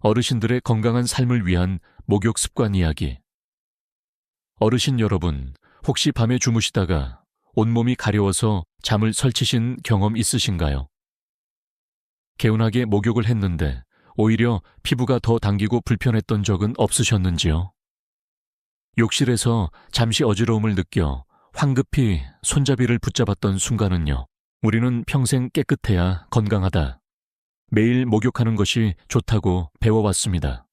어르신들의 건강한 삶을 위한 목욕 습관 이야기. 어르신 여러분, 혹시 밤에 주무시다가 온몸이 가려워서 잠을 설치신 경험 있으신가요? 개운하게 목욕을 했는데 오히려 피부가 더 당기고 불편했던 적은 없으셨는지요? 욕실에서 잠시 어지러움을 느껴 황급히 손잡이를 붙잡았던 순간은요. 우리는 평생 깨끗해야 건강하다, 매일 목욕하는 것이 좋다고 배워왔습니다.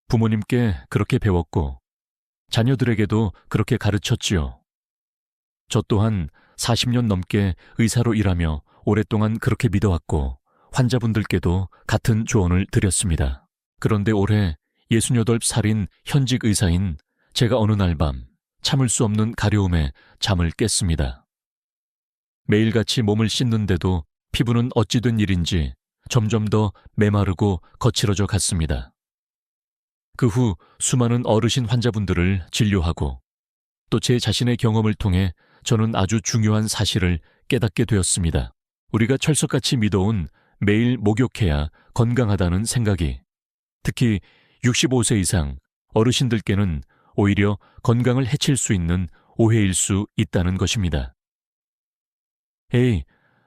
부모님께 그렇게 배웠고 자녀들에게도 그렇게 가르쳤지요. 저 또한 40년 넘게 의사로 일하며 오랫동안 그렇게 믿어왔고 환자분들께도 같은 조언을 드렸습니다. 그런데 올해 68살인 현직 의사인 제가 어느 날 밤 참을 수 없는 가려움에 잠을 깼습니다. 매일같이 몸을 씻는데도 피부는 어찌 된 일인지 점점 더 메마르고 거칠어져 갔습니다. 그 후 수많은 어르신 환자분들을 진료하고 또 제 자신의 경험을 통해 저는 아주 중요한 사실을 깨닫게 되었습니다. 우리가 철석같이 믿어온 매일 목욕해야 건강하다는 생각이 특히 65세 이상 어르신들께는 오히려 건강을 해칠 수 있는 오해일 수 있다는 것입니다. 에이,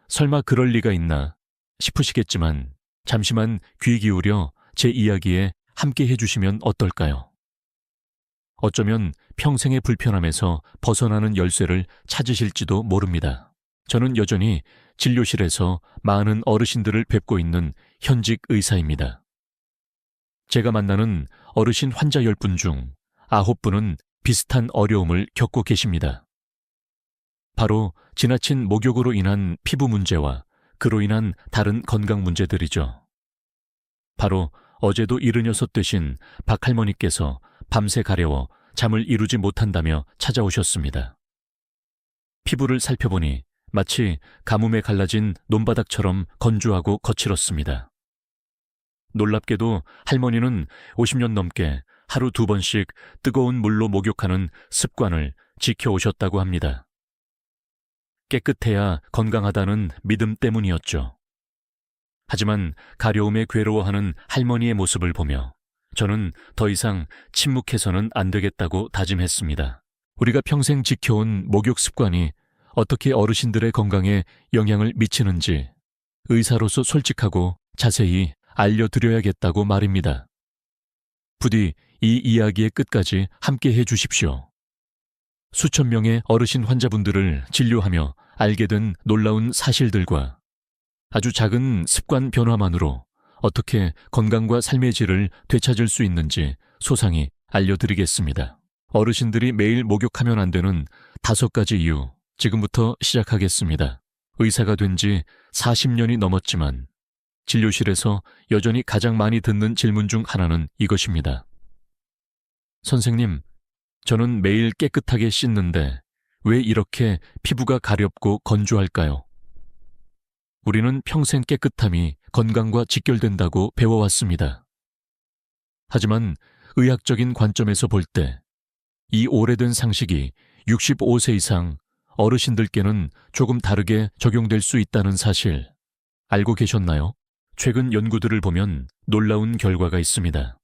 설마 그럴 리가 있나 싶으시겠지만 잠시만 귀 기울여 제 이야기에 함께 해주시면 어떨까요? 어쩌면 평생의 불편함에서 벗어나는 열쇠를 찾으실지도 모릅니다. 저는 여전히 진료실에서 많은 어르신들을 뵙고 있는 현직 의사입니다. 제가 만나는 어르신 환자 10분 중 9분은 비슷한 어려움을 겪고 계십니다. 바로 지나친 목욕으로 인한 피부 문제와 그로 인한 다른 건강 문제들이죠. 바로 어제도 76 되신 박할머니께서 밤새 가려워 잠을 이루지 못한다며 찾아오셨습니다. 피부를 살펴보니 마치 가뭄에 갈라진 논바닥처럼 건조하고 거칠었습니다. 놀랍게도 할머니는 50년 넘게 하루 2번씩 뜨거운 물로 목욕하는 습관을 지켜오셨다고 합니다. 깨끗해야 건강하다는 믿음 때문이었죠. 하지만 가려움에 괴로워하는 할머니의 모습을 보며 저는 더 이상 침묵해서는 안 되겠다고 다짐했습니다. 우리가 평생 지켜온 목욕 습관이 어떻게 어르신들의 건강에 영향을 미치는지 의사로서 솔직하고 자세히 알려드려야겠다고 말입니다. 부디 이 이야기의 끝까지 함께 해주십시오. 수천 명의 어르신 환자분들을 진료하며 알게 된 놀라운 사실들과 아주 작은 습관 변화만으로 어떻게 건강과 삶의 질을 되찾을 수 있는지 소상히 알려드리겠습니다. 어르신들이 매일 목욕하면 안 되는 5가지 이유, 지금부터 시작하겠습니다. 의사가 된 지 40년이 넘었지만 진료실에서 여전히 가장 많이 듣는 질문 중 하나는 이것입니다. 선생님, 저는 매일 깨끗하게 씻는데 왜 이렇게 피부가 가렵고 건조할까요? 우리는 평생 깨끗함이 건강과 직결된다고 배워왔습니다. 하지만 의학적인 관점에서 볼 때 이 오래된 상식이 65세 이상 어르신들께는 조금 다르게 적용될 수 있다는 사실 알고 계셨나요? 최근 연구들을 보면 놀라운 결과가 있습니다.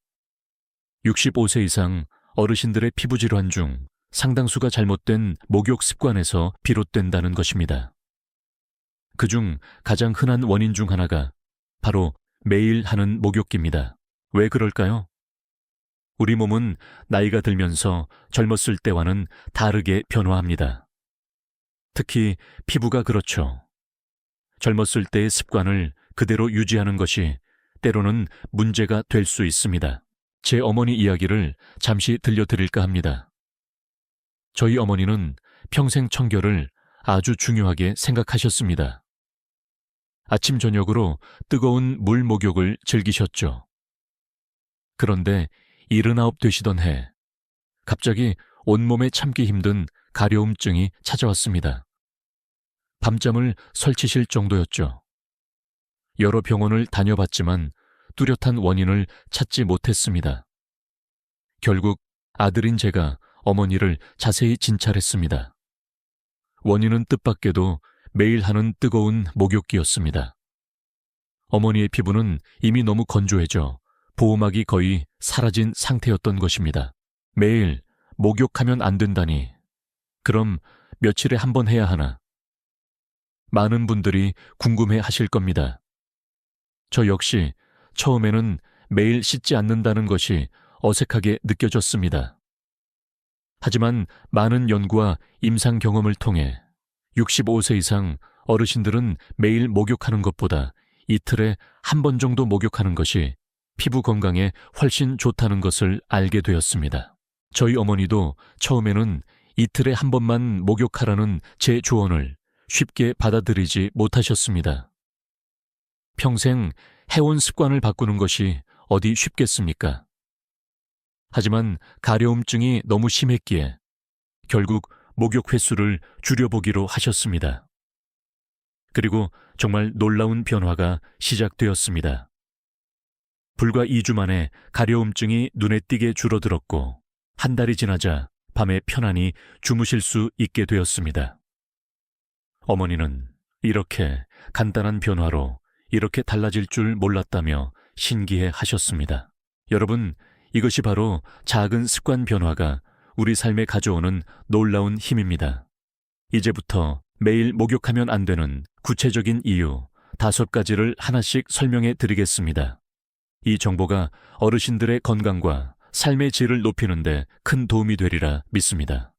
65세 이상 어르신들의 피부 질환 중 상당수가 잘못된 목욕 습관에서 비롯된다는 것입니다. 그중 가장 흔한 원인 중 하나가 바로 매일 하는 목욕기입니다. 왜 그럴까요? 우리 몸은 나이가 들면서 젊었을 때와는 다르게 변화합니다. 특히 피부가 그렇죠. 젊었을 때의 습관을 그대로 유지하는 것이 때로는 문제가 될 수 있습니다. 제 어머니 이야기를 잠시 들려드릴까 합니다. 저희 어머니는 평생 청결을 아주 중요하게 생각하셨습니다. 아침 저녁으로 뜨거운 물 목욕을 즐기셨죠. 그런데 79 되시던 해 갑자기 온몸에 참기 힘든 가려움증이 찾아왔습니다. 밤잠을 설치실 정도였죠. 여러 병원을 다녀봤지만 뚜렷한 원인을 찾지 못했습니다. 결국 아들인 제가 어머니를 자세히 진찰했습니다. 원인은 뜻밖에도 매일 하는 뜨거운 목욕기였습니다. 어머니의 피부는 이미 너무 건조해져 보호막이 거의 사라진 상태였던 것입니다. 매일 목욕하면 안 된다니. 그럼 며칠에 한 번 해야 하나? 많은 분들이 궁금해 하실 겁니다. 저 역시 처음에는 매일 씻지 않는다는 것이 어색하게 느껴졌습니다. 하지만 많은 연구와 임상 경험을 통해 65세 이상 어르신들은 매일 목욕하는 것보다 이틀에 한 번 정도 목욕하는 것이 피부 건강에 훨씬 좋다는 것을 알게 되었습니다. 저희 어머니도 처음에는 이틀에 한 번만 목욕하라는 제 조언을 쉽게 받아들이지 못하셨습니다. 평생 해온 습관을 바꾸는 것이 어디 쉽겠습니까? 하지만 가려움증이 너무 심했기에 결국 목욕 횟수를 줄여보기로 하셨습니다. 그리고 정말 놀라운 변화가 시작되었습니다. 불과 2주 만에 가려움증이 눈에 띄게 줄어들었고 한 달이 지나자 밤에 편안히 주무실 수 있게 되었습니다. 어머니는 이렇게 간단한 변화로 이렇게 달라질 줄 몰랐다며 신기해 하셨습니다. 여러분, 이것이 바로 작은 습관 변화가 우리 삶에 가져오는 놀라운 힘입니다. 이제부터 매일 목욕하면 안 되는 구체적인 이유 5가지를 하나씩 설명해 드리겠습니다. 이 정보가 어르신들의 건강과 삶의 질을 높이는 데 큰 도움이 되리라 믿습니다.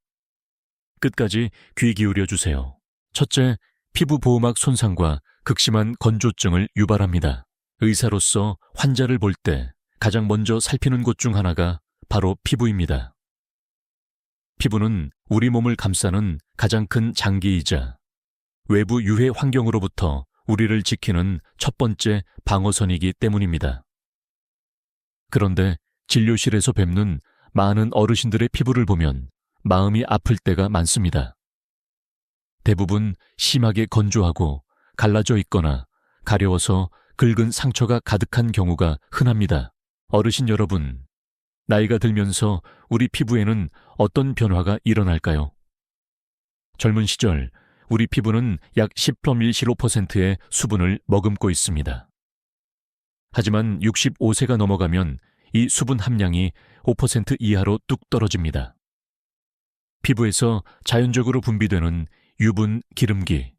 끝까지 귀 기울여 주세요. 첫째, 피부 보호막 손상과 극심한 건조증을 유발합니다. 의사로서 환자를 볼 때 가장 먼저 살피는 곳 중 하나가 바로 피부입니다. 피부는 우리 몸을 감싸는 가장 큰 장기이자 외부 유해 환경으로부터 우리를 지키는 첫 번째 방어선이기 때문입니다. 그런데 진료실에서 뵙는 많은 어르신들의 피부를 보면 마음이 아플 때가 많습니다. 대부분 심하게 건조하고 갈라져 있거나 가려워서 긁은 상처가 가득한 경우가 흔합니다. 어르신 여러분, 나이가 들면서 우리 피부에는 어떤 변화가 일어날까요? 젊은 시절 우리 피부는 약 10%의 수분을 머금고 있습니다. 하지만 65세가 넘어가면 이 수분 함량이 5% 이하로 뚝 떨어집니다. 피부에서 자연적으로 분비되는 유분, 기름기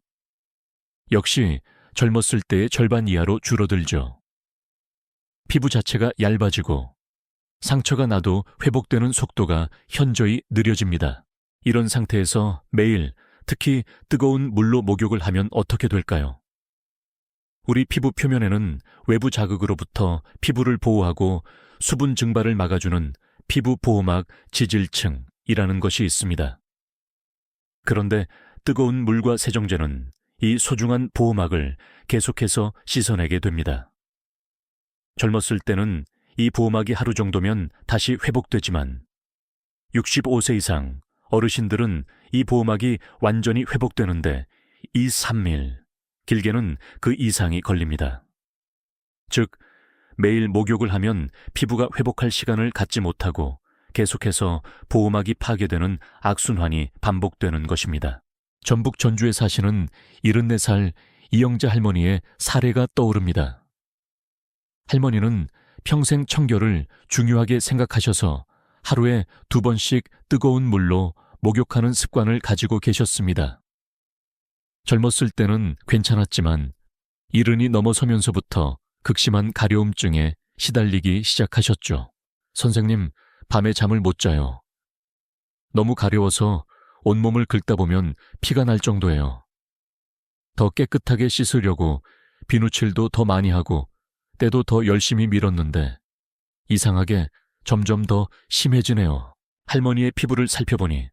역시 젊었을 때의 절반 이하로 줄어들죠. 피부 자체가 얇아지고 상처가 나도 회복되는 속도가 현저히 느려집니다. 이런 상태에서 매일 특히 뜨거운 물로 목욕을 하면 어떻게 될까요? 우리 피부 표면에는 외부 자극으로부터 피부를 보호하고 수분 증발을 막아주는 피부 보호막 지질층이라는 것이 있습니다. 그런데 뜨거운 물과 세정제는 이 소중한 보호막을 계속해서 씻어내게 됩니다. 젊었을 때는 이 보호막이 하루 정도면 다시 회복되지만 65세 이상 어르신들은 이 보호막이 완전히 회복되는데 2, 3일, 길게는 그 이상이 걸립니다. 즉, 매일 목욕을 하면 피부가 회복할 시간을 갖지 못하고 계속해서 보호막이 파괴되는 악순환이 반복되는 것입니다. 전북 전주에 사시는 74살 이영자 할머니의 사례가 떠오릅니다. 할머니는 평생 청결을 중요하게 생각하셔서 하루에 2번씩 뜨거운 물로 목욕하는 습관을 가지고 계셨습니다. 젊었을 때는 괜찮았지만 70이 넘어서면서부터 극심한 가려움증에 시달리기 시작하셨죠. 선생님, 밤에 잠을 못 자요. 너무 가려워서 온몸을 긁다 보면 피가 날 정도예요. 더 깨끗하게 씻으려고 비누칠도 더 많이 하고 때도 더 열심히 밀었는데 이상하게 점점 더 심해지네요. 할머니의 피부를 살펴보니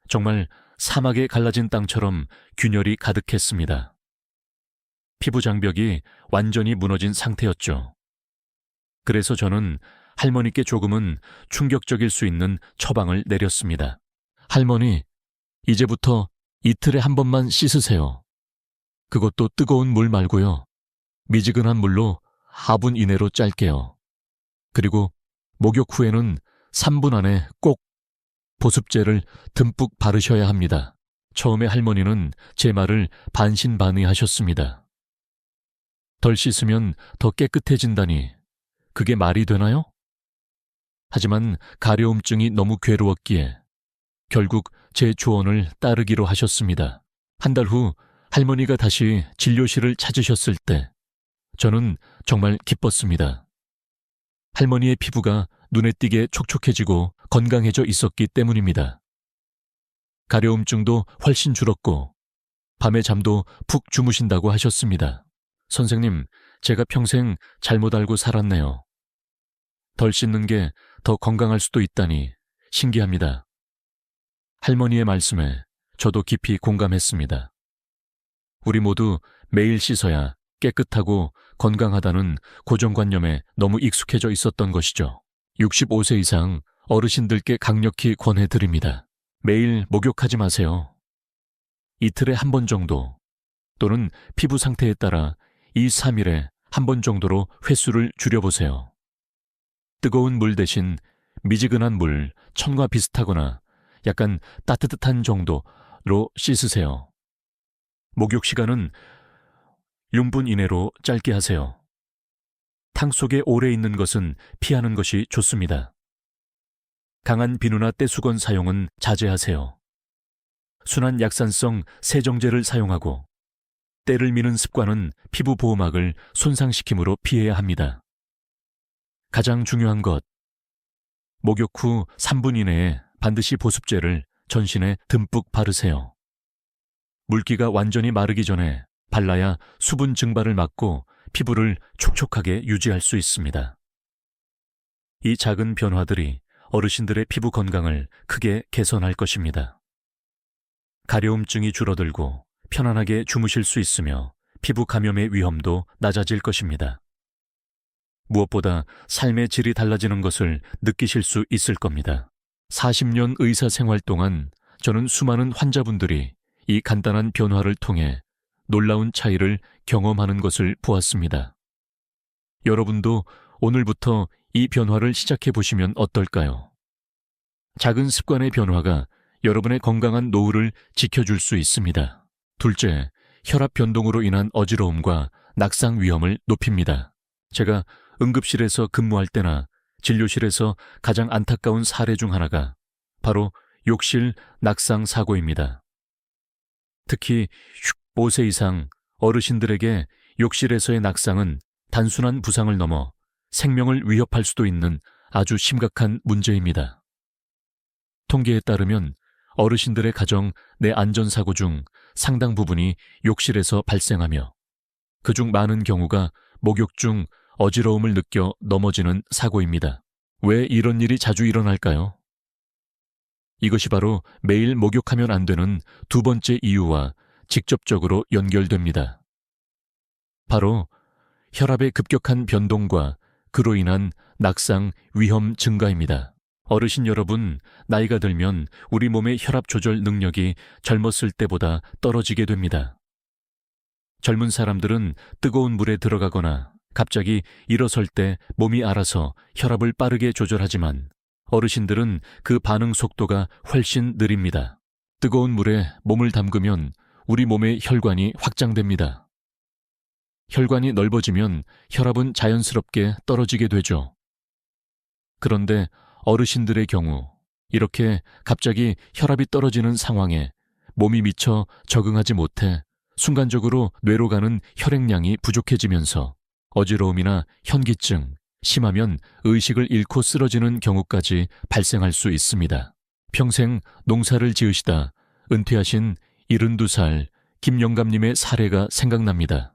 정말 사막에 갈라진 땅처럼 균열이 가득했습니다. 피부 장벽이 완전히 무너진 상태였죠. 그래서 저는 할머니께 조금은 충격적일 수 있는 처방을 내렸습니다. 할머니, 이제부터 이틀에 한 번만 씻으세요. 그것도 뜨거운 물 말고요. 미지근한 물로 4분 이내로 짧게요. 그리고 목욕 후에는 3분 안에 꼭 보습제를 듬뿍 바르셔야 합니다. 처음에 할머니는 제 말을 반신반의하셨습니다. 덜 씻으면 더 깨끗해진다니 그게 말이 되나요? 하지만 가려움증이 너무 괴로웠기에 결국 제 조언을 따르기로 하셨습니다. 한 달 후 할머니가 다시 진료실을 찾으셨을 때 저는 정말 기뻤습니다. 할머니의 피부가 눈에 띄게 촉촉해지고 건강해져 있었기 때문입니다. 가려움증도 훨씬 줄었고 밤에 잠도 푹 주무신다고 하셨습니다. 선생님, 제가 평생 잘못 알고 살았네요. 덜 씻는 게 더 건강할 수도 있다니 신기합니다. 할머니의 말씀에 저도 깊이 공감했습니다. 우리 모두 매일 씻어야 깨끗하고 건강하다는 고정관념에 너무 익숙해져 있었던 것이죠. 65세 이상 어르신들께 강력히 권해드립니다. 매일 목욕하지 마세요. 이틀에 한 번 정도 또는 피부 상태에 따라 2, 3일에 한 번 정도로 횟수를 줄여보세요. 뜨거운 물 대신 미지근한 물, 천과 비슷하거나 약간 따뜻한 정도로 씻으세요. 목욕 시간은 6분 이내로 짧게 하세요. 탕 속에 오래 있는 것은 피하는 것이 좋습니다. 강한 비누나 떼수건 사용은 자제하세요. 순한 약산성 세정제를 사용하고 때를 미는 습관은 피부 보호막을 손상시키므로 피해야 합니다. 가장 중요한 것, 목욕 후 3분 이내에 반드시 보습제를 전신에 듬뿍 바르세요. 물기가 완전히 마르기 전에 발라야 수분 증발을 막고 피부를 촉촉하게 유지할 수 있습니다. 이 작은 변화들이 어르신들의 피부 건강을 크게 개선할 것입니다. 가려움증이 줄어들고 편안하게 주무실 수 있으며 피부 감염의 위험도 낮아질 것입니다. 무엇보다 삶의 질이 달라지는 것을 느끼실 수 있을 겁니다. 40년 의사 생활 동안 저는 수많은 환자분들이 이 간단한 변화를 통해 놀라운 차이를 경험하는 것을 보았습니다. 여러분도 오늘부터 이 변화를 시작해 보시면 어떨까요? 작은 습관의 변화가 여러분의 건강한 노후를 지켜줄 수 있습니다. 둘째, 혈압 변동으로 인한 어지러움과 낙상 위험을 높입니다. 제가 응급실에서 근무할 때나 진료실에서 가장 안타까운 사례 중 하나가 바로 욕실 낙상 사고입니다. 특히 65세 이상 어르신들에게 욕실에서의 낙상은 단순한 부상을 넘어 생명을 위협할 수도 있는 아주 심각한 문제입니다. 통계에 따르면 어르신들의 가정 내 안전사고 중 상당 부분이 욕실에서 발생하며 그중 많은 경우가 목욕 중 어지러움을 느껴 넘어지는 사고입니다. 왜 이런 일이 자주 일어날까요? 이것이 바로 매일 목욕하면 안 되는 두 번째 이유와 직접적으로 연결됩니다. 바로 혈압의 급격한 변동과 그로 인한 낙상 위험 증가입니다. 어르신 여러분, 나이가 들면 우리 몸의 혈압 조절 능력이 젊었을 때보다 떨어지게 됩니다. 젊은 사람들은 뜨거운 물에 들어가거나 갑자기 일어설 때 몸이 알아서 혈압을 빠르게 조절하지만 어르신들은 그 반응 속도가 훨씬 느립니다. 뜨거운 물에 몸을 담그면 우리 몸의 혈관이 확장됩니다. 혈관이 넓어지면 혈압은 자연스럽게 떨어지게 되죠. 그런데 어르신들의 경우 이렇게 갑자기 혈압이 떨어지는 상황에 몸이 미처 적응하지 못해 순간적으로 뇌로 가는 혈액량이 부족해지면서 어지러움이나 현기증, 심하면 의식을 잃고 쓰러지는 경우까지 발생할 수 있습니다. 평생 농사를 지으시다 은퇴하신 72살 김영감님의 사례가 생각납니다.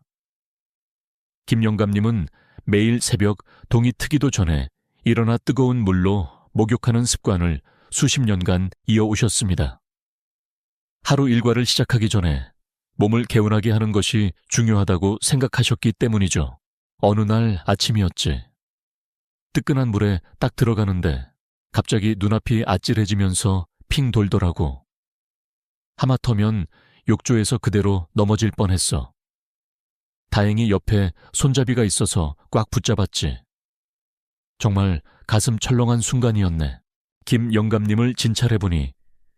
김영감님은 매일 새벽 동이 트기도 전에 일어나 뜨거운 물로 목욕하는 습관을 수십 년간 이어오셨습니다. 하루 일과를 시작하기 전에 몸을 개운하게 하는 것이 중요하다고 생각하셨기 때문이죠. 어느 날 아침이었지. 뜨끈한 물에 딱 들어가는데 갑자기 눈앞이 아찔해지면서 핑 돌더라고. 하마터면 욕조에서 그대로 넘어질 뻔했어. 다행히 옆에 손잡이가 있어서 꽉 붙잡았지. 정말 가슴 철렁한 순간이었네. 김 영감님을 진찰해보니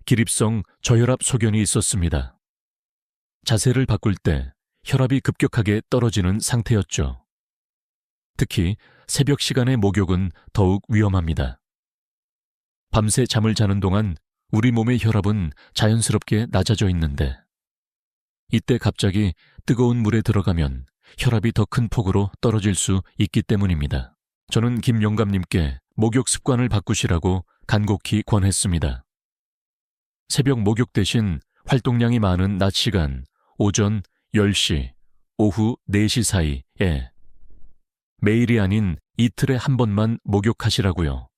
기립성 저혈압 소견이 있었습니다. 자세를 바꿀 때 혈압이 급격하게 떨어지는 상태였죠. 특히 새벽 시간의 목욕은 더욱 위험합니다. 밤새 잠을 자는 동안 우리 몸의 혈압은 자연스럽게 낮아져 있는데 이때 갑자기 뜨거운 물에 들어가면 혈압이 더 큰 폭으로 떨어질 수 있기 때문입니다. 저는 김 영감님께 목욕 습관을 바꾸시라고 간곡히 권했습니다. 새벽 목욕 대신 활동량이 많은 낮 시간, 오전 10시, 오후 4시 사이에 매일이 아닌 이틀에 한 번만 목욕하시라고요.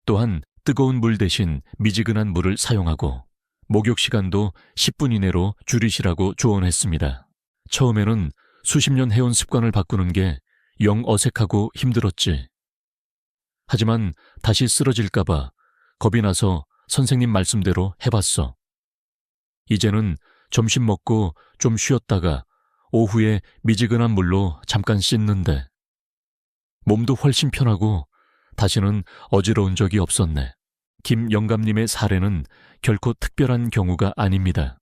또한 뜨거운 물 대신 미지근한 물을 사용하고 목욕 시간도 10분 이내로 줄이시라고 조언했습니다. 처음에는 수십 년 해온 습관을 바꾸는 게 영 어색하고 힘들었지. 하지만 다시 쓰러질까봐 겁이 나서 선생님 말씀대로 해봤어. 이제는 점심 먹고 좀 쉬었다가 오후에 미지근한 물로 잠깐 씻는데 몸도 훨씬 편하고 다시는 어지러운 적이 없었네. 김 영감님의 사례는 결코 특별한 경우가 아닙니다.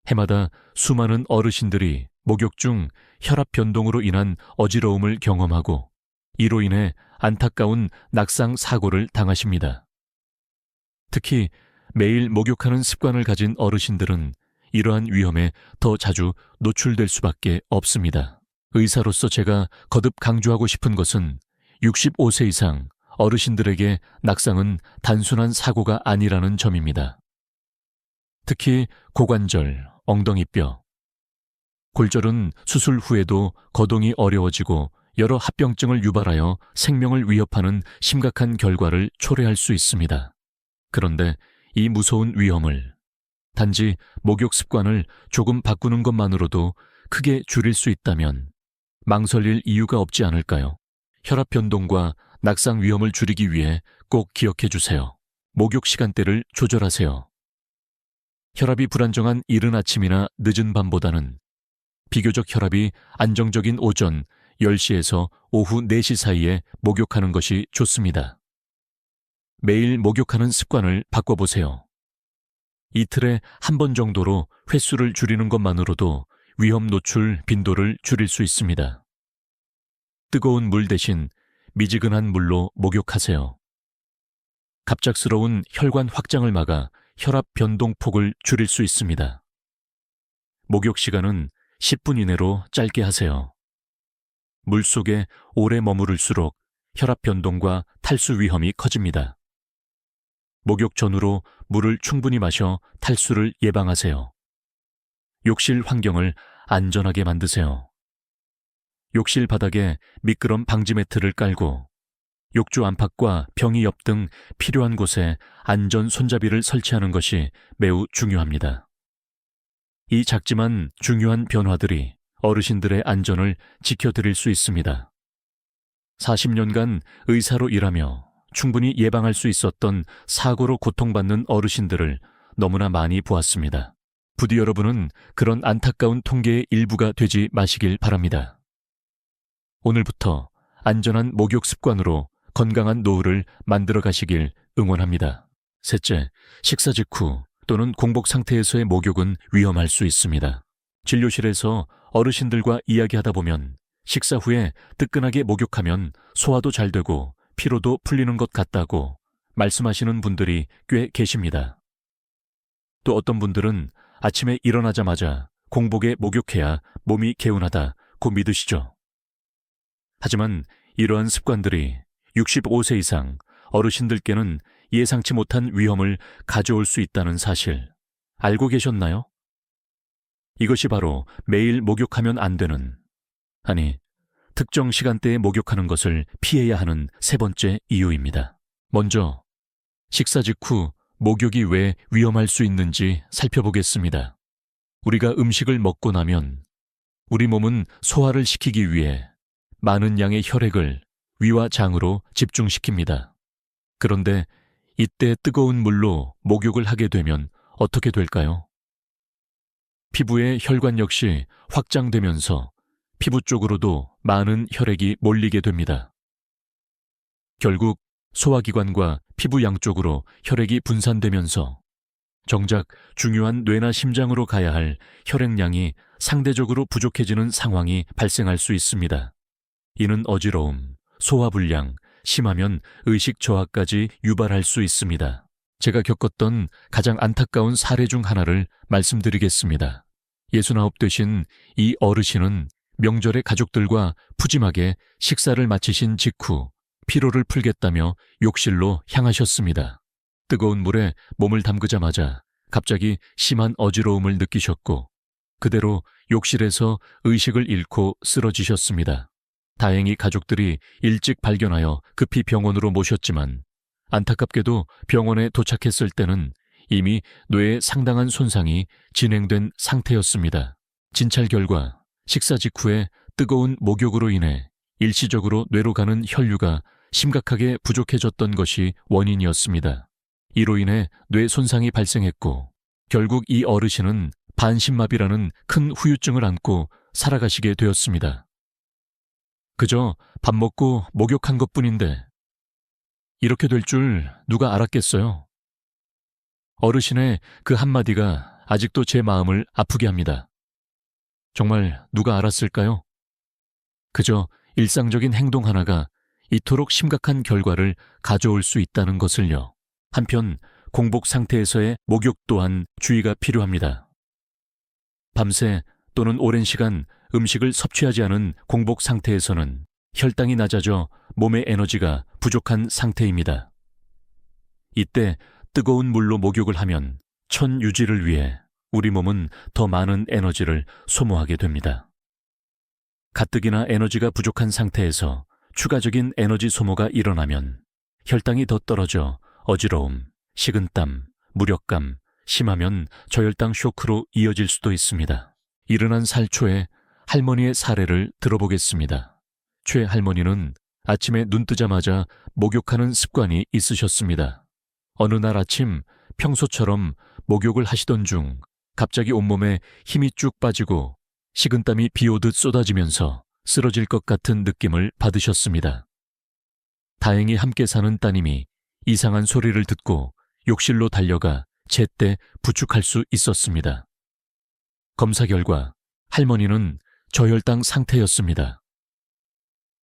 해마다 수많은 어르신들이 목욕 중 혈압 변동으로 인한 어지러움을 경험하고 이로 인해 안타까운 낙상 사고를 당하십니다. 특히 매일 목욕하는 습관을 가진 어르신들은 이러한 위험에 더 자주 노출될 수밖에 없습니다. 의사로서 제가 거듭 강조하고 싶은 것은 65세 이상 어르신들에게 낙상은 단순한 사고가 아니라는 점입니다. 특히 고관절, 엉덩이뼈, 골절은 수술 후에도 거동이 어려워지고 여러 합병증을 유발하여 생명을 위협하는 심각한 결과를 초래할 수 있습니다. 그런데 이 무서운 위험을 단지 목욕 습관을 조금 바꾸는 것만으로도 크게 줄일 수 있다면 망설일 이유가 없지 않을까요? 혈압 변동과 낙상 위험을 줄이기 위해 꼭 기억해 주세요. 목욕 시간대를 조절하세요. 혈압이 불안정한 이른 아침이나 늦은 밤보다는 비교적 혈압이 안정적인 오전 10시에서 오후 4시 사이에 목욕하는 것이 좋습니다. 매일 목욕하는 습관을 바꿔보세요. 이틀에 한 번 정도로 횟수를 줄이는 것만으로도 위험 노출 빈도를 줄일 수 있습니다. 뜨거운 물 대신 미지근한 물로 목욕하세요. 갑작스러운 혈관 확장을 막아 혈압 변동폭을 줄일 수 있습니다. 목욕 시간은 10분 이내로 짧게 하세요. 물속에 오래 머무를수록 혈압 변동과 탈수 위험이 커집니다. 목욕 전후로 물을 충분히 마셔 탈수를 예방하세요. 욕실 환경을 안전하게 만드세요. 욕실 바닥에 미끄럼 방지 매트를 깔고 욕조 안팎과 병이 옆 등 필요한 곳에 안전 손잡이를 설치하는 것이 매우 중요합니다. 이 작지만 중요한 변화들이 어르신들의 안전을 지켜드릴 수 있습니다. 40년간 의사로 일하며 충분히 예방할 수 있었던 사고로 고통받는 어르신들을 너무나 많이 보았습니다. 부디 여러분은 그런 안타까운 통계의 일부가 되지 마시길 바랍니다. 오늘부터 안전한 목욕 습관으로 건강한 노후를 만들어 가시길 응원합니다. 셋째, 식사 직후 또는 공복 상태에서의 목욕은 위험할 수 있습니다. 진료실에서 어르신들과 이야기하다 보면 식사 후에 뜨끈하게 목욕하면 소화도 잘 되고 피로도 풀리는 것 같다고 말씀하시는 분들이 꽤 계십니다. 또 어떤 분들은 아침에 일어나자마자 공복에 목욕해야 몸이 개운하다고 믿으시죠. 하지만 이러한 습관들이 65세 이상 어르신들께는 예상치 못한 위험을 가져올 수 있다는 사실 알고 계셨나요? 이것이 바로 매일 목욕하면 안 되는, 아니, 특정 시간대에 목욕하는 것을 피해야 하는 세 번째 이유입니다. 먼저, 식사 직후 목욕이 왜 위험할 수 있는지 살펴보겠습니다. 우리가 음식을 먹고 나면 우리 몸은 소화를 시키기 위해 많은 양의 혈액을 위와 장으로 집중시킵니다. 그런데 이때 뜨거운 물로 목욕을 하게 되면 어떻게 될까요? 피부의 혈관 역시 확장되면서 피부 쪽으로도 많은 혈액이 몰리게 됩니다. 결국 소화기관과 피부 양쪽으로 혈액이 분산되면서 정작 중요한 뇌나 심장으로 가야 할 혈액량이 상대적으로 부족해지는 상황이 발생할 수 있습니다. 이는 어지러움, 소화불량, 심하면 의식 저하까지 유발할 수 있습니다. 제가 겪었던 가장 안타까운 사례 중 하나를 말씀드리겠습니다. 69 되신 이 어르신은 명절에 가족들과 푸짐하게 식사를 마치신 직후 피로를 풀겠다며 욕실로 향하셨습니다. 뜨거운 물에 몸을 담그자마자 갑자기 심한 어지러움을 느끼셨고 그대로 욕실에서 의식을 잃고 쓰러지셨습니다. 다행히 가족들이 일찍 발견하여 급히 병원으로 모셨지만 안타깝게도 병원에 도착했을 때는 이미 뇌에 상당한 손상이 진행된 상태였습니다. 진찰 결과 식사 직후에 뜨거운 목욕으로 인해 일시적으로 뇌로 가는 혈류가 심각하게 부족해졌던 것이 원인이었습니다. 이로 인해 뇌 손상이 발생했고 결국 이 어르신은 반신마비라는 큰 후유증을 안고 살아가시게 되었습니다. 그저 밥 먹고 목욕한 것뿐인데 이렇게 될 줄 누가 알았겠어요? 어르신의 그 한마디가 아직도 제 마음을 아프게 합니다. 정말 누가 알았을까요? 그저 일상적인 행동 하나가 이토록 심각한 결과를 가져올 수 있다는 것을요. 한편 공복 상태에서의 목욕 또한 주의가 필요합니다. 밤새 또는 오랜 시간 음식을 섭취하지 않은 공복 상태에서는 혈당이 낮아져 몸의 에너지가 부족한 상태입니다. 이때 뜨거운 물로 목욕을 하면 천 유지를 위해 우리 몸은 더 많은 에너지를 소모하게 됩니다. 가뜩이나 에너지가 부족한 상태에서 추가적인 에너지 소모가 일어나면 혈당이 더 떨어져 어지러움, 식은땀, 무력감, 심하면 저혈당 쇼크로 이어질 수도 있습니다. 일어난 살초에 할머니의 사례를 들어보겠습니다. 최 할머니는 아침에 눈 뜨자마자 목욕하는 습관이 있으셨습니다. 어느 날 아침 평소처럼 목욕을 하시던 중 갑자기 온몸에 힘이 쭉 빠지고 식은땀이 비 오듯 쏟아지면서 쓰러질 것 같은 느낌을 받으셨습니다. 다행히 함께 사는 따님이 이상한 소리를 듣고 욕실로 달려가 제때 부축할 수 있었습니다. 검사 결과 할머니는 저혈당 상태였습니다.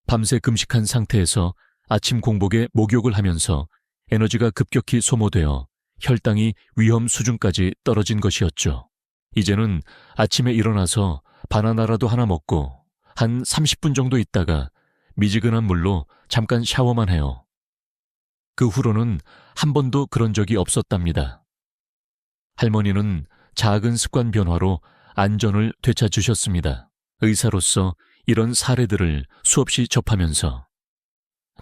밤새 금식한 상태에서 아침 공복에 목욕을 하면서 에너지가 급격히 소모되어 혈당이 위험 수준까지 떨어진 것이었죠. 이제는 아침에 일어나서 바나나라도 하나 먹고 한 30분 정도 있다가 미지근한 물로 잠깐 샤워만 해요. 그 후로는 한 번도 그런 적이 없었답니다. 할머니는 작은 습관 변화로 안전을 되찾으셨습니다. 의사로서 이런 사례들을 수없이 접하면서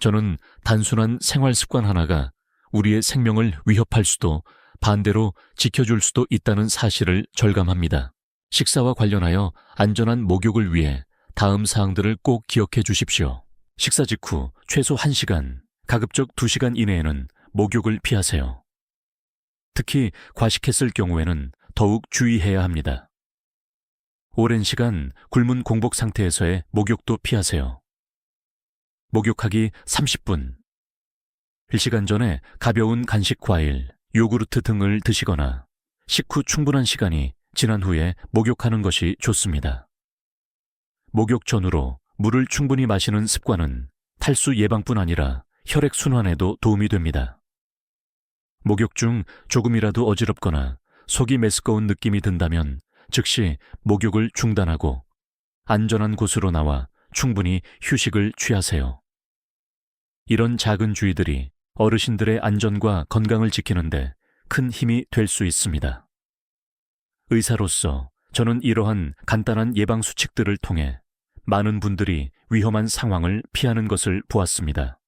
저는 단순한 생활 습관 하나가 우리의 생명을 위협할 수도 반대로 지켜줄 수도 있다는 사실을 절감합니다. 식사와 관련하여 안전한 목욕을 위해 다음 사항들을 꼭 기억해 주십시오. 식사 직후 최소 1시간, 가급적 2시간 이내에는 목욕을 피하세요. 특히 과식했을 경우에는 더욱 주의해야 합니다. 오랜 시간 굶은 공복 상태에서의 목욕도 피하세요. 목욕하기 30분. 1시간 전에 가벼운 간식 과일, 요구르트 등을 드시거나 식후 충분한 시간이 지난 후에 목욕하는 것이 좋습니다. 목욕 전후로 물을 충분히 마시는 습관은 탈수 예방뿐 아니라 혈액 순환에도 도움이 됩니다. 목욕 중 조금이라도 어지럽거나 속이 메스꺼운 느낌이 든다면 즉시 목욕을 중단하고 안전한 곳으로 나와 충분히 휴식을 취하세요. 이런 작은 주의들이 어르신들의 안전과 건강을 지키는데 큰 힘이 될 수 있습니다. 의사로서 저는 이러한 간단한 예방 수칙들을 통해 많은 분들이 위험한 상황을 피하는 것을 보았습니다.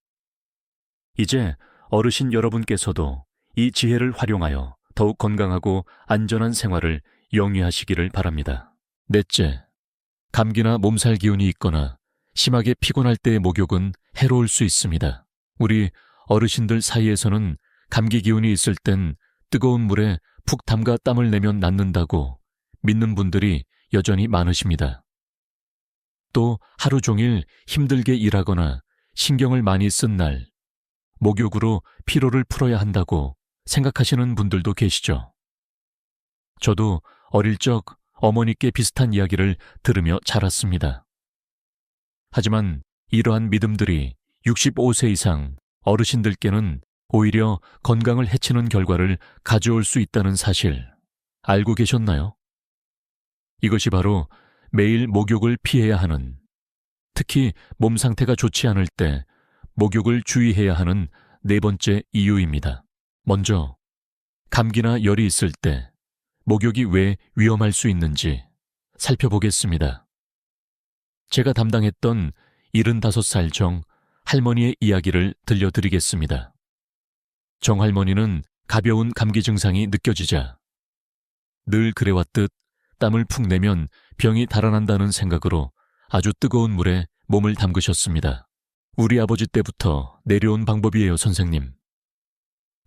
이제 어르신 여러분께서도 이 지혜를 활용하여 더욱 건강하고 안전한 생활을 영위하시기를 바랍니다. 넷째, 감기나 몸살 기운이 있거나 심하게 피곤할 때의 목욕은 해로울 수 있습니다. 우리 어르신들 사이에서는 감기 기운이 있을 땐 뜨거운 물에 푹 담가 땀을 내면 낫는다고 믿는 분들이 여전히 많으십니다. 또 하루 종일 힘들게 일하거나 신경을 많이 쓴 날, 목욕으로 피로를 풀어야 한다고 생각하시는 분들도 계시죠. 저도 어릴 적 어머니께 비슷한 이야기를 들으며 자랐습니다. 하지만 이러한 믿음들이 65세 이상 어르신들께는 오히려 건강을 해치는 결과를 가져올 수 있다는 사실 알고 계셨나요? 이것이 바로 매일 목욕을 피해야 하는, 특히 몸 상태가 좋지 않을 때 목욕을 주의해야 하는 네 번째 이유입니다. 먼저, 감기나 열이 있을 때 목욕이 왜 위험할 수 있는지 살펴보겠습니다. 제가 담당했던 75살 정 할머니의 이야기를 들려드리겠습니다. 정 할머니는 가벼운 감기 증상이 느껴지자 늘 그래왔듯 땀을 푹 내면 병이 달아난다는 생각으로 아주 뜨거운 물에 몸을 담그셨습니다. 우리 아버지 때부터 내려온 방법이에요, 선생님.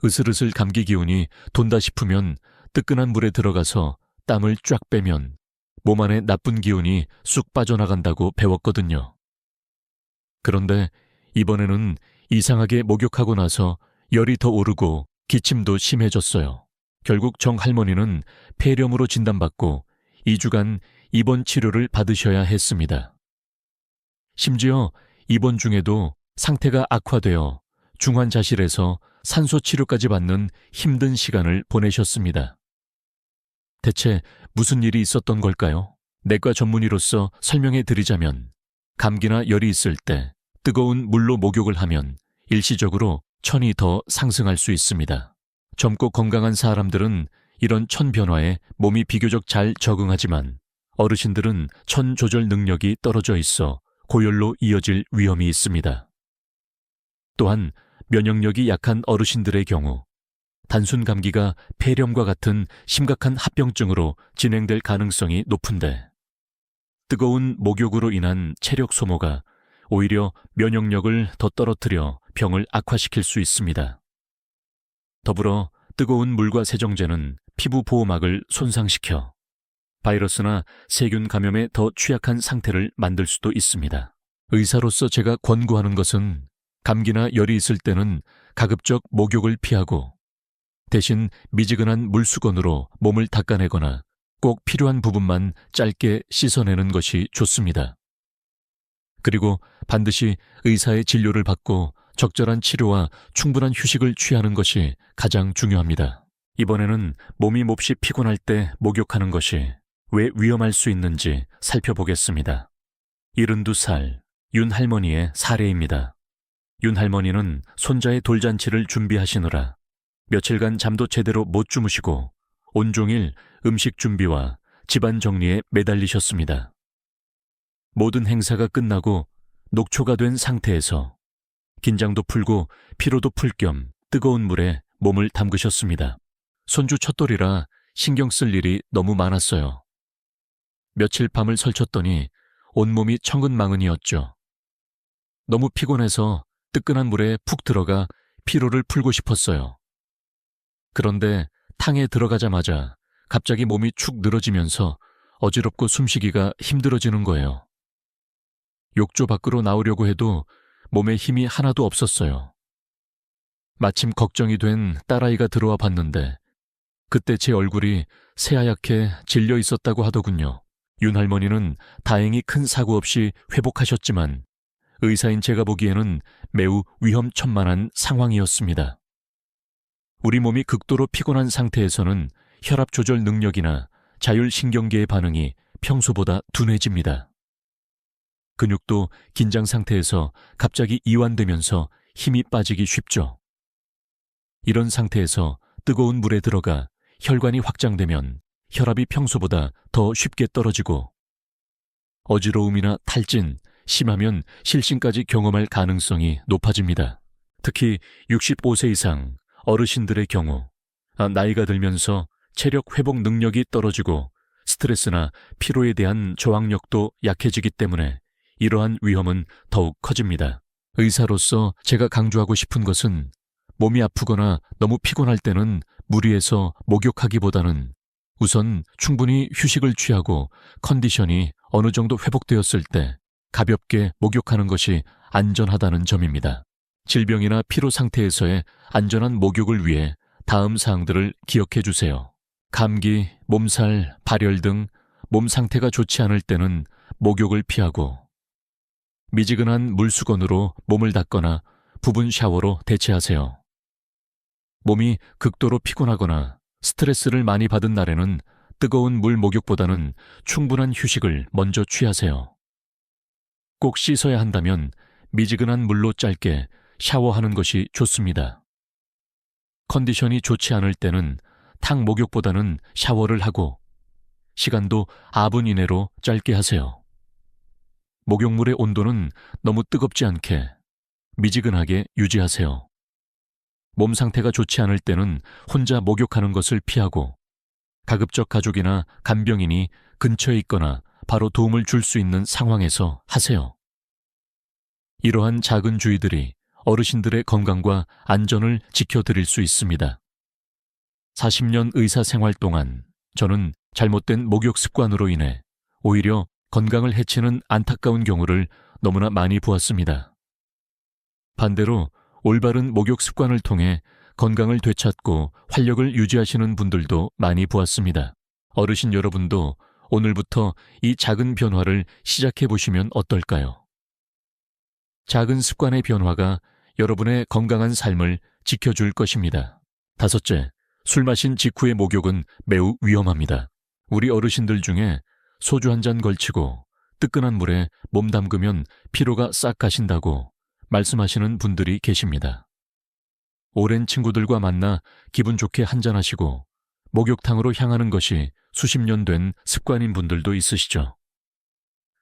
으슬으슬 감기 기운이 돈다 싶으면 뜨끈한 물에 들어가서 땀을 쫙 빼면 몸 안에 나쁜 기운이 쑥 빠져나간다고 배웠거든요. 그런데 이번에는 이상하게 목욕하고 나서 열이 더 오르고 기침도 심해졌어요. 결국 정 할머니는 폐렴으로 진단받고 2주간 입원 치료를 받으셔야 했습니다. 심지어 입원 중에도 상태가 악화되어 중환자실에서 산소 치료까지 받는 힘든 시간을 보내셨습니다. 대체 무슨 일이 있었던 걸까요? 내과 전문의로서 설명해 드리자면 감기나 열이 있을 때 뜨거운 물로 목욕을 하면 일시적으로 천이 더 상승할 수 있습니다. 젊고 건강한 사람들은 이런 천 변화에 몸이 비교적 잘 적응하지만 어르신들은 천 조절 능력이 떨어져 있어 고열로 이어질 위험이 있습니다. 또한 면역력이 약한 어르신들의 경우 단순 감기가 폐렴과 같은 심각한 합병증으로 진행될 가능성이 높은데 뜨거운 목욕으로 인한 체력 소모가 오히려 면역력을 더 떨어뜨려 병을 악화시킬 수 있습니다. 더불어 뜨거운 물과 세정제는 피부 보호막을 손상시켜 바이러스나 세균 감염에 더 취약한 상태를 만들 수도 있습니다. 의사로서 제가 권고하는 것은 감기나 열이 있을 때는 가급적 목욕을 피하고 대신 미지근한 물수건으로 몸을 닦아내거나 꼭 필요한 부분만 짧게 씻어내는 것이 좋습니다. 그리고 반드시 의사의 진료를 받고 적절한 치료와 충분한 휴식을 취하는 것이 가장 중요합니다. 이번에는 몸이 몹시 피곤할 때 목욕하는 것이 왜 위험할 수 있는지 살펴보겠습니다. 72살 윤 할머니의 사례입니다. 윤 할머니는 손자의 돌잔치를 준비하시느라 며칠간 잠도 제대로 못 주무시고 온종일 음식 준비와 집안 정리에 매달리셨습니다. 모든 행사가 끝나고 녹초가 된 상태에서 긴장도 풀고 피로도 풀 겸 뜨거운 물에 몸을 담그셨습니다. 손주 첫돌이라 신경 쓸 일이 너무 많았어요. 며칠 밤을 설쳤더니 온몸이 천근만근이었죠. 너무 피곤해서 뜨끈한 물에 푹 들어가 피로를 풀고 싶었어요. 그런데 탕에 들어가자마자 갑자기 몸이 축 늘어지면서 어지럽고 숨쉬기가 힘들어지는 거예요. 욕조 밖으로 나오려고 해도 몸에 힘이 하나도 없었어요. 마침 걱정이 된 딸아이가 들어와 봤는데 그때 제 얼굴이 새하얗게 질려 있었다고 하더군요. 윤 할머니는 다행히 큰 사고 없이 회복하셨지만 의사인 제가 보기에는 매우 위험천만한 상황이었습니다. 우리 몸이 극도로 피곤한 상태에서는 혈압 조절 능력이나 자율신경계의 반응이 평소보다 둔해집니다. 근육도 긴장 상태에서 갑자기 이완되면서 힘이 빠지기 쉽죠. 이런 상태에서 뜨거운 물에 들어가 혈관이 확장되면 혈압이 평소보다 더 쉽게 떨어지고 어지러움이나 탈진, 심하면 실신까지 경험할 가능성이 높아집니다. 특히 65세 이상 어르신들의 경우 나이가 들면서 체력 회복 능력이 떨어지고 스트레스나 피로에 대한 저항력도 약해지기 때문에 이러한 위험은 더욱 커집니다. 의사로서 제가 강조하고 싶은 것은 몸이 아프거나 너무 피곤할 때는 무리해서 목욕하기보다는 우선 충분히 휴식을 취하고 컨디션이 어느 정도 회복되었을 때 가볍게 목욕하는 것이 안전하다는 점입니다. 질병이나 피로 상태에서의 안전한 목욕을 위해 다음 사항들을 기억해 주세요. 감기, 몸살, 발열 등 몸 상태가 좋지 않을 때는 목욕을 피하고 미지근한 물수건으로 몸을 닦거나 부분 샤워로 대체하세요. 몸이 극도로 피곤하거나 스트레스를 많이 받은 날에는 뜨거운 물 목욕보다는 충분한 휴식을 먼저 취하세요. 꼭 씻어야 한다면 미지근한 물로 짧게 샤워하는 것이 좋습니다. 컨디션이 좋지 않을 때는 탕 목욕보다는 샤워를 하고 시간도 4분 이내로 짧게 하세요. 목욕물의 온도는 너무 뜨겁지 않게 미지근하게 유지하세요. 몸 상태가 좋지 않을 때는 혼자 목욕하는 것을 피하고 가급적 가족이나 간병인이 근처에 있거나 바로 도움을 줄 수 있는 상황에서 하세요. 이러한 작은 주의들이 어르신들의 건강과 안전을 지켜드릴 수 있습니다. 40년 의사 생활 동안 저는 잘못된 목욕 습관으로 인해 오히려 건강을 해치는 안타까운 경우를 너무나 많이 보았습니다. 반대로 올바른 목욕 습관을 통해 건강을 되찾고 활력을 유지하시는 분들도 많이 보았습니다. 어르신 여러분도 오늘부터 이 작은 변화를 시작해 보시면 어떨까요? 작은 습관의 변화가 여러분의 건강한 삶을 지켜줄 것입니다. 5째, 술 마신 직후의 목욕은 매우 위험합니다. 우리 어르신들 중에 소주 한 잔 걸치고 뜨끈한 물에 몸 담그면 피로가 싹 가신다고 말씀하시는 분들이 계십니다. 오랜 친구들과 만나 기분 좋게 한잔하시고 목욕탕으로 향하는 것이 수십 년 된 습관인 분들도 있으시죠.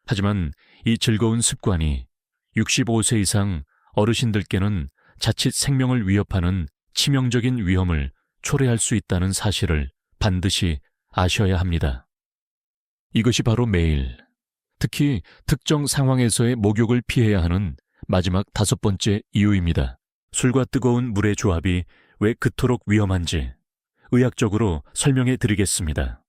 하지만 이 즐거운 습관이 65세 이상 어르신들께는 자칫 생명을 위협하는 치명적인 위험을 초래할 수 있다는 사실을 반드시 아셔야 합니다. 이것이 바로 매일, 특히 특정 상황에서의 목욕을 피해야 하는 마지막 5번째 이유입니다. 술과 뜨거운 물의 조합이 왜 그토록 위험한지 의학적으로 설명해 드리겠습니다.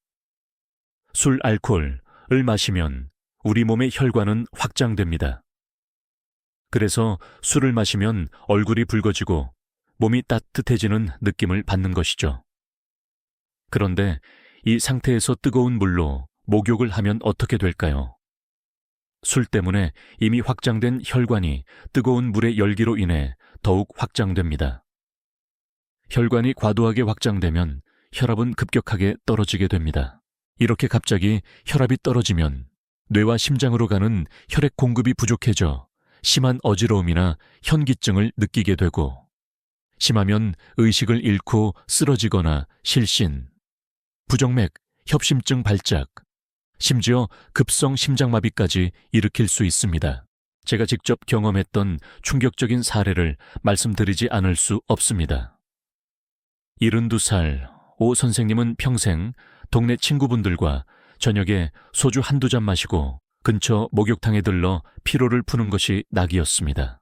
술, 알코올을 마시면 우리 몸의 혈관은 확장됩니다. 그래서 술을 마시면 얼굴이 붉어지고 몸이 따뜻해지는 느낌을 받는 것이죠. 그런데 이 상태에서 뜨거운 물로 목욕을 하면 어떻게 될까요? 술 때문에 이미 확장된 혈관이 뜨거운 물의 열기로 인해 더욱 확장됩니다. 혈관이 과도하게 확장되면 혈압은 급격하게 떨어지게 됩니다. 이렇게 갑자기 혈압이 떨어지면 뇌와 심장으로 가는 혈액 공급이 부족해져 심한 어지러움이나 현기증을 느끼게 되고 심하면 의식을 잃고 쓰러지거나 실신, 부정맥, 협심증 발작, 심지어 급성 심장마비까지 일으킬 수 있습니다. 제가 직접 경험했던 충격적인 사례를 말씀드리지 않을 수 없습니다. 72살 오 선생님은 평생 동네 친구분들과 저녁에 소주 한두 잔 마시고 근처 목욕탕에 들러 피로를 푸는 것이 낙이었습니다.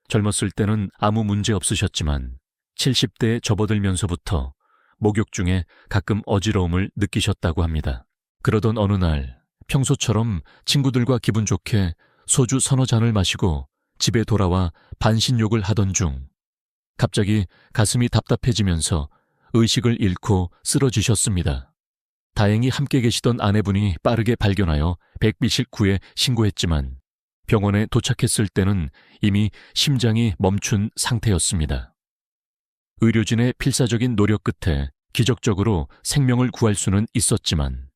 젊었을 때는 아무 문제 없으셨지만 70대에 접어들면서부터 목욕 중에 가끔 어지러움을 느끼셨다고 합니다. 그러던 어느 날 평소처럼 친구들과 기분 좋게 소주 서너 잔을 마시고 집에 돌아와 반신욕을 하던 중 갑자기 가슴이 답답해지면서 의식을 잃고 쓰러지셨습니다. 다행히 함께 계시던 아내분이 빠르게 발견하여 119에 신고했지만 병원에 도착했을 때는 이미 심장이 멈춘 상태였습니다. 의료진의 필사적인 노력 끝에 기적적으로 생명을 구할 수는 있었지만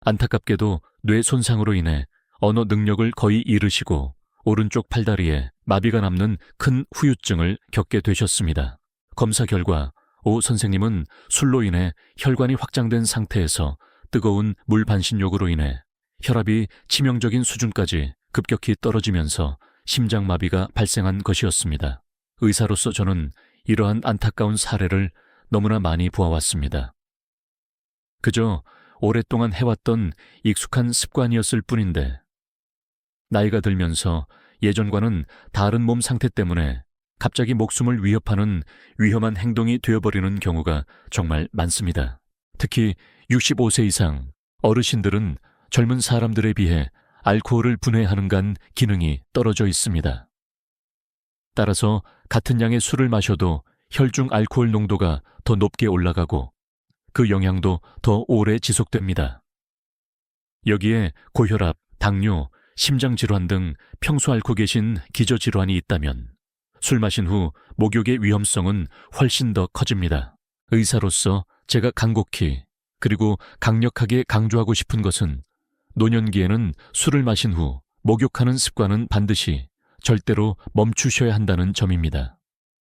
안타깝게도 뇌 손상으로 인해 언어 능력을 거의 잃으시고 오른쪽 팔다리에 마비가 남는 큰 후유증을 겪게 되셨습니다. 검사 결과 오 선생님은 술로 인해 혈관이 확장된 상태에서 뜨거운 물 반신욕으로 인해 혈압이 치명적인 수준까지 급격히 떨어지면서 심장마비가 발생한 것이었습니다. 의사로서 저는 이러한 안타까운 사례를 너무나 많이 보아왔습니다. 그저 오랫동안 해왔던 익숙한 습관이었을 뿐인데 나이가 들면서 예전과는 다른 몸 상태 때문에 갑자기 목숨을 위협하는 위험한 행동이 되어버리는 경우가 정말 많습니다. 특히 65세 이상 어르신들은 젊은 사람들에 비해 알코올을 분해하는 간 기능이 떨어져 있습니다. 따라서 같은 양의 술을 마셔도 혈중 알코올 농도가 더 높게 올라가고 그 영향도 더 오래 지속됩니다. 여기에 고혈압, 당뇨, 심장질환 등 평소 앓고 계신 기저질환이 있다면 술 마신 후 목욕의 위험성은 훨씬 더 커집니다. 의사로서 제가 간곡히 그리고 강력하게 강조하고 싶은 것은 노년기에는 술을 마신 후 목욕하는 습관은 반드시 절대로 멈추셔야 한다는 점입니다.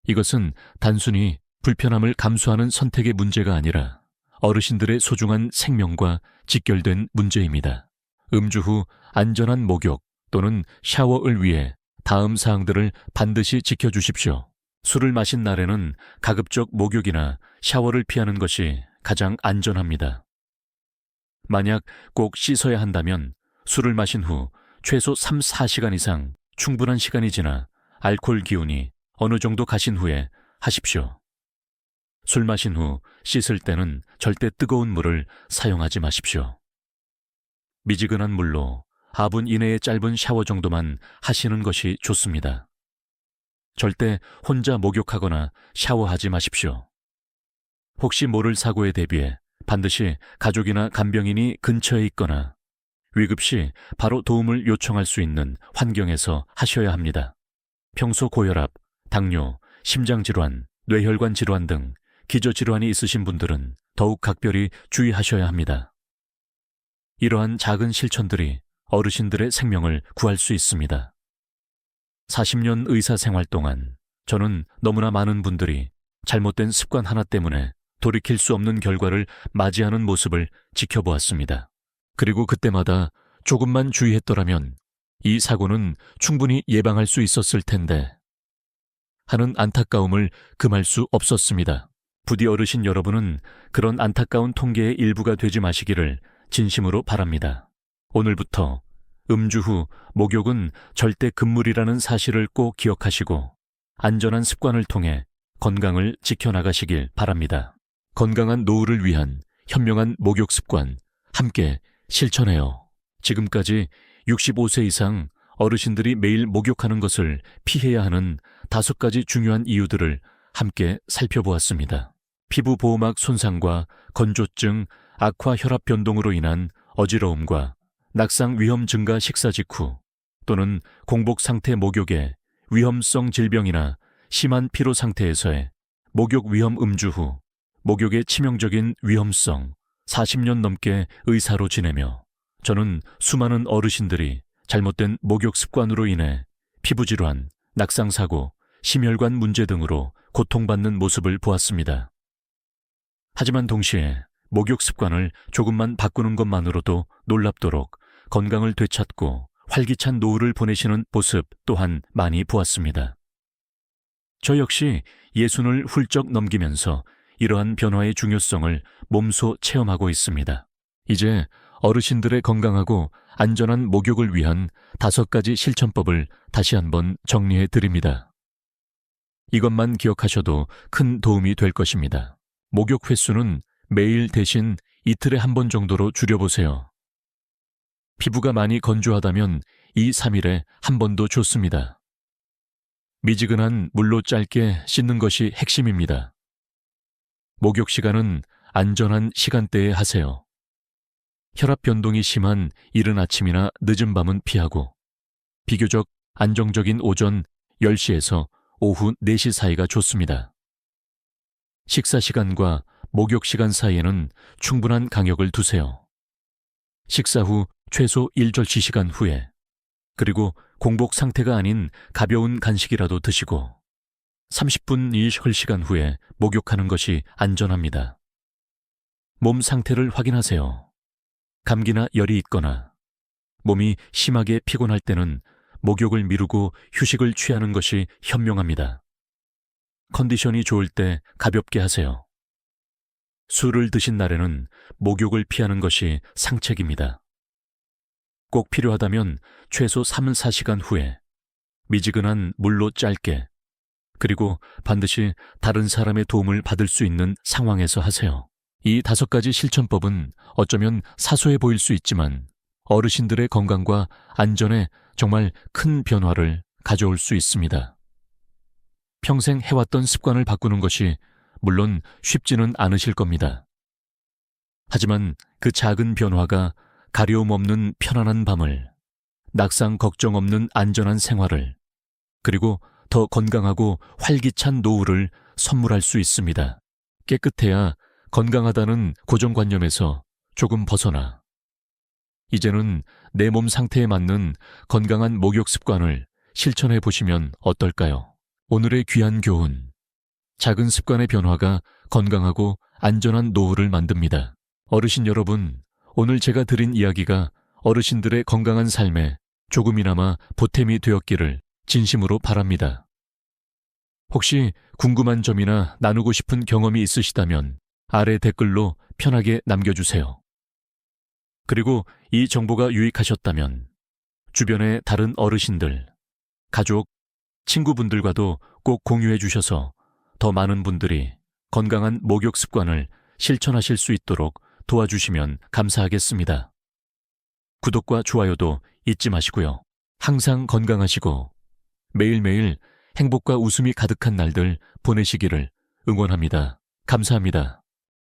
이것은 단순히 불편함을 감수하는 선택의 문제가 아니라 어르신들의 소중한 생명과 직결된 문제입니다. 음주 후 안전한 목욕 또는 샤워를 위해 다음 사항들을 반드시 지켜주십시오. 술을 마신 날에는 가급적 목욕이나 샤워를 피하는 것이 가장 안전합니다. 만약 꼭 씻어야 한다면 술을 마신 후 최소 3-4시간 이상 충분한 시간이 지나 알코올 기운이 어느 정도 가신 후에 하십시오. 술 마신 후 씻을 때는 절대 뜨거운 물을 사용하지 마십시오. 미지근한 물로 4분 이내의 짧은 샤워 정도만 하시는 것이 좋습니다. 절대 혼자 목욕하거나 샤워하지 마십시오. 혹시 모를 사고에 대비해 반드시 가족이나 간병인이 근처에 있거나 위급 시 바로 도움을 요청할 수 있는 환경에서 하셔야 합니다. 평소 고혈압, 당뇨, 심장질환, 뇌혈관 질환 등 기저질환이 있으신 분들은 더욱 각별히 주의하셔야 합니다. 이러한 작은 실천들이 어르신들의 생명을 구할 수 있습니다. 40년 의사 생활 동안 저는 너무나 많은 분들이 잘못된 습관 하나 때문에 돌이킬 수 없는 결과를 맞이하는 모습을 지켜보았습니다. 그리고 그때마다 조금만 주의했더라면 이 사고는 충분히 예방할 수 있었을 텐데 하는 안타까움을 금할 수 없었습니다. 부디 어르신 여러분은 그런 안타까운 통계의 일부가 되지 마시기를 진심으로 바랍니다. 오늘부터 음주 후 목욕은 절대 금물이라는 사실을 꼭 기억하시고 안전한 습관을 통해 건강을 지켜나가시길 바랍니다. 건강한 노후를 위한 현명한 목욕 습관 함께 실천해요. 지금까지 65세 이상 어르신들이 매일 목욕하는 것을 피해야 하는 5가지 중요한 이유들을 함께 살펴보았습니다. 피부 보호막 손상과 건조증, 악화 혈압 변동으로 인한 어지러움과 낙상 위험 증가 식사 직후 또는 공복 상태 목욕의 위험성 질병이나 심한 피로 상태에서의 목욕 위험 음주 후 목욕의 치명적인 위험성 40년 넘게 의사로 지내며 저는 수많은 어르신들이 잘못된 목욕 습관으로 인해 피부질환, 낙상사고, 심혈관 문제 등으로 고통받는 모습을 보았습니다. 하지만 동시에 목욕 습관을 조금만 바꾸는 것만으로도 놀랍도록 건강을 되찾고 활기찬 노후를 보내시는 모습 또한 많이 보았습니다. 저 역시 60을 훌쩍 넘기면서 이러한 변화의 중요성을 몸소 체험하고 있습니다. 이제 어르신들의 건강하고 안전한 목욕을 위한 5가지 실천법을 다시 한번 정리해 드립니다. 이것만 기억하셔도 큰 도움이 될 것입니다. 목욕 횟수는 매일 대신 이틀에 한 번 정도로 줄여보세요. 피부가 많이 건조하다면 2-3일에 한 번도 좋습니다. 미지근한 물로 짧게 씻는 것이 핵심입니다. 목욕 시간은 안전한 시간대에 하세요. 혈압 변동이 심한 이른 아침이나 늦은 밤은 피하고 비교적 안정적인 오전 10시에서 오후 4시 사이가 좋습니다. 식사 시간과 목욕 시간 사이에는 충분한 간격을 두세요. 식사 후 최소 1절치 시간 후에 그리고 공복 상태가 아닌 가벼운 간식이라도 드시고 30분 이흘 시간 후에 목욕하는 것이 안전합니다. 몸 상태를 확인하세요. 감기나 열이 있거나 몸이 심하게 피곤할 때는 목욕을 미루고 휴식을 취하는 것이 현명합니다. 컨디션이 좋을 때 가볍게 하세요. 술을 드신 날에는 목욕을 피하는 것이 상책입니다. 꼭 필요하다면 최소 3-4시간 후에 미지근한 물로 짧게 그리고 반드시 다른 사람의 도움을 받을 수 있는 상황에서 하세요. 이 5가지 실천법은 어쩌면 사소해 보일 수 있지만 어르신들의 건강과 안전에 정말 큰 변화를 가져올 수 있습니다. 평생 해왔던 습관을 바꾸는 것이 물론 쉽지는 않으실 겁니다. 하지만 그 작은 변화가 가려움 없는 편안한 밤을 낙상 걱정 없는 안전한 생활을, 그리고 더 건강하고 활기찬 노후를 선물할 수 있습니다. 깨끗해야 건강하다는 고정관념에서 조금 벗어나 이제는 내 몸 상태에 맞는 건강한 목욕 습관을 실천해 보시면 어떨까요? 오늘의 귀한 교훈. 작은 습관의 변화가 건강하고 안전한 노후를 만듭니다. 어르신 여러분, 오늘 제가 드린 이야기가 어르신들의 건강한 삶에 조금이나마 보탬이 되었기를 진심으로 바랍니다. 혹시 궁금한 점이나 나누고 싶은 경험이 있으시다면 아래 댓글로 편하게 남겨주세요. 그리고 이 정보가 유익하셨다면 주변의 다른 어르신들, 가족, 친구분들과도 꼭 공유해 주셔서 더 많은 분들이 건강한 목욕 습관을 실천하실 수 있도록 도와주시면 감사하겠습니다. 구독과 좋아요도 잊지 마시고요. 항상 건강하시고 매일매일 행복과 웃음이 가득한 날들 보내시기를 응원합니다. 감사합니다.